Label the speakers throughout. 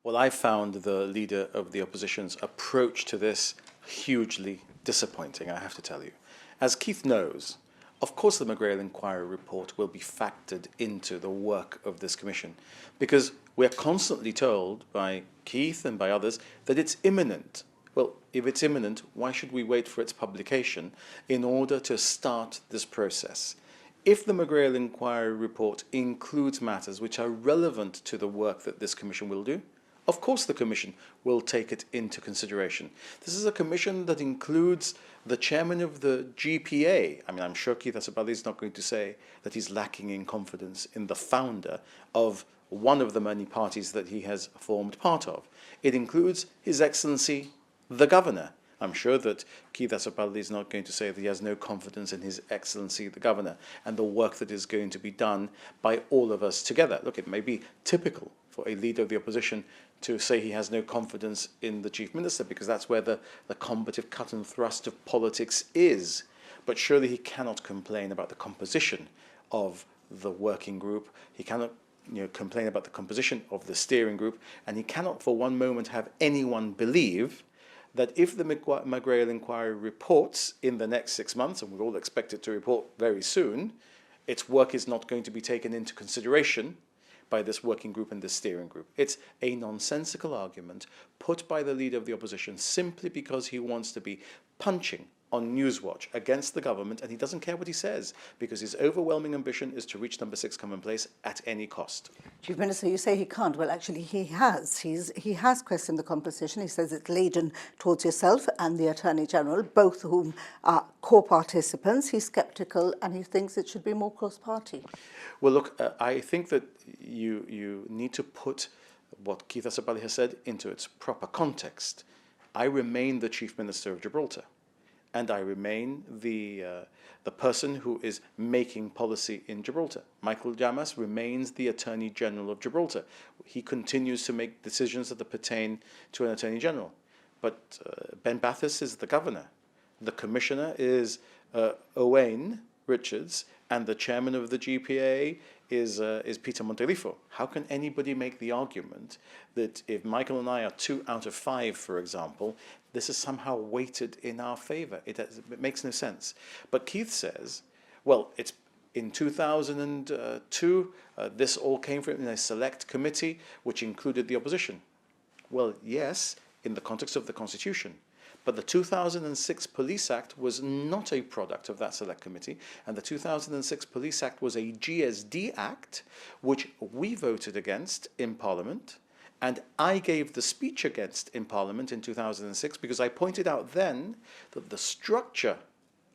Speaker 1: Well, I found the leader of the opposition's approach to this hugely disappointing, I have to tell you. As Keith knows, of course the McGrail Inquiry report will be factored into the work of this commission, because we're constantly told by Keith and by others that it's imminent. Well, if it's imminent, why should we wait for its publication in order to start this process? If the McGrail Inquiry report includes matters which are relevant to the work that this commission will do, of course the Commission will take it into consideration. This is a commission that includes the chairman of the GPA. I mean, I'm sure Keith Azopardi is not going to say that he's lacking in confidence in the founder of one of the many parties that he has formed part of. It includes His Excellency, the Governor. I'm sure that Keith Azopardi is not going to say that he has no confidence in His Excellency, the Governor, and the work that is going to be done by all of us together. Look, it may be typical for a leader of the opposition to say he has no confidence in the Chief Minister, because that's where the combative cut and thrust of politics is. But surely he cannot complain about the composition of the working group. He cannot complain about the composition of the steering group, and he cannot for one moment have anyone believe that if the McGrail Inquiry reports in the next 6 months, and we all expect it to report very soon, its work is not going to be taken into consideration by this working group and this steering group. It's a nonsensical argument put by the leader of the opposition simply because he wants to be punching on Newswatch against the government, and he doesn't care what he says, because his overwhelming ambition is to reach number 6 commonplace at any cost.
Speaker 2: Chief Minister, you say he can't. Well, actually, he has. He has questioned the composition. He says it's laden towards yourself and the Attorney General, both of whom are core participants. He's sceptical, and he thinks it should be more cross-party.
Speaker 1: Well, look, I think that you need to put what Keith Azopardi has said into its proper context. I remain the Chief Minister of Gibraltar, and I remain the person who is making policy in Gibraltar. Michael Llamas remains the Attorney General of Gibraltar. He continues to make decisions that pertain to an Attorney General. But Ben Bathurst is the Governor. The Commissioner is Owain Richards, and the Chairman of the GPA is Peter Monterifo. How can anybody make the argument that if Michael and I are 2 out of 5, for example, this is somehow weighted in our favor? It makes no sense. But Keith says, well, it's in 2002, this all came from a select committee which included the opposition. Well, yes, in the context of the Constitution. But the 2006 Police Act was not a product of that select committee, and the 2006 Police Act was a GSD Act, which we voted against in Parliament, and I gave the speech against in Parliament in 2006, because I pointed out then that the structure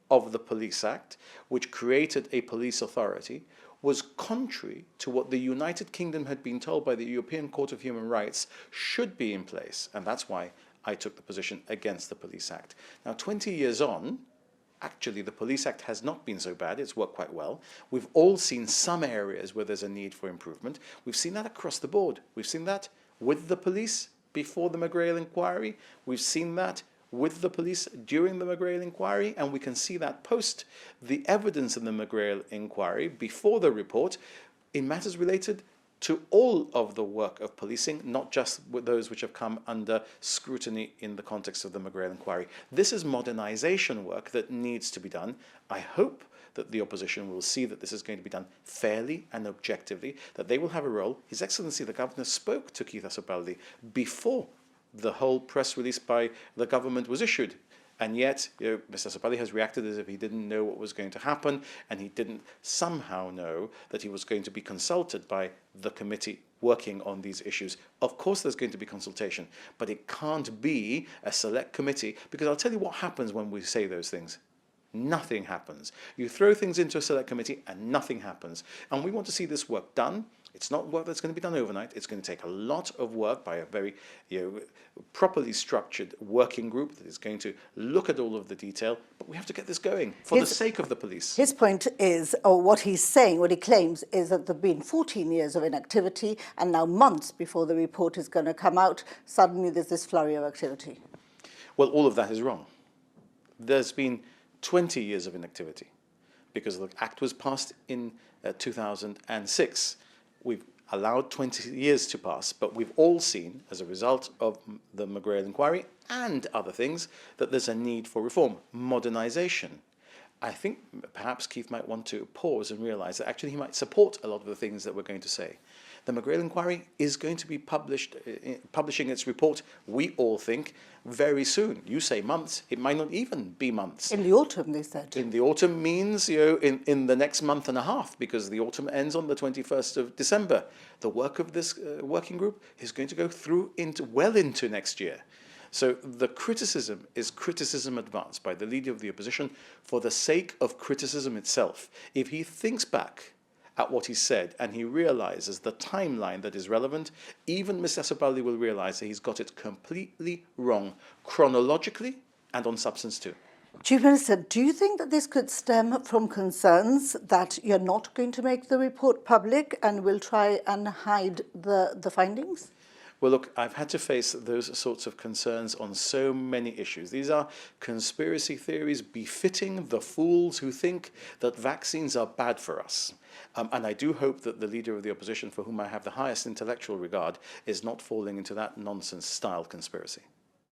Speaker 1: of the Police Act, which created a police authority, was contrary to what the United Kingdom had been told by the European Court of Human Rights should be in place, and that's why I took the position against the Police Act. Now, 20 years on, actually the Police Act has not been so bad. It's worked quite well. We've all seen some areas where there's a need for improvement. We've seen that across the board. We've seen that with the police before the McGrail Inquiry. We've seen that with the police during the McGrail Inquiry, and we can see that post the evidence in the McGrail Inquiry before the report in matters related to all of the work of policing, not just with those which have come under scrutiny in the context of the McGrail Inquiry. This is modernization work that needs to be done. I hope that the opposition will see that this is going to be done fairly and objectively, that they will have a role. His Excellency the Governor spoke to Keith Azopardi before the whole press release by the government was issued. And yet, Mr Azopardi has reacted as if he didn't know what was going to happen, and he didn't somehow know that he was going to be consulted by the committee working on these issues. Of course there's going to be consultation, but it can't be a select committee, because I'll tell you what happens when we say those things. Nothing happens. You throw things into a select committee and nothing happens. And we want to see this work done. It's not work that's going to be done overnight. It's going to take a lot of work by a very properly structured working group that is going to look at all of the detail. But we have to get this going for the sake of the police.
Speaker 2: His point is, or what he's saying, what he claims, is that there have been 14 years of inactivity, and now months before the report is going to come out, suddenly there's this flurry of activity.
Speaker 1: Well, all of that is wrong. There's been 20 years of inactivity, because the Act was passed in 2006. allowed 20 years to pass, but we've all seen, as a result of the McGrail inquiry and other things, that there's a need for reform, modernisation. I think perhaps Keith might want to pause and realise that actually he might support a lot of the things that we're going to say. The McGrail inquiry is going to be publishing its report, we all think, very soon. You say months, it might not even be months.
Speaker 2: In the autumn, they said.
Speaker 1: In the autumn means, in the next month and a half, because the autumn ends on the 21st of December. The work of this working group is going to go through well into next year. So the criticism is criticism advanced by the leader of the opposition for the sake of criticism itself. If he thinks back at what he said and he realizes the timeline that is relevant, even Mr Azopardi will realize that he's got it completely wrong, chronologically and on substance too.
Speaker 2: Chief Minister, do you think that this could stem from concerns that you're not going to make the report public and will try and hide the findings?
Speaker 1: Well, look, I've had to face those sorts of concerns on so many issues. These are conspiracy theories befitting the fools who think that vaccines are bad for us. And I do hope that the leader of the opposition, for whom I have the highest intellectual regard, is not falling into that nonsense-style conspiracy.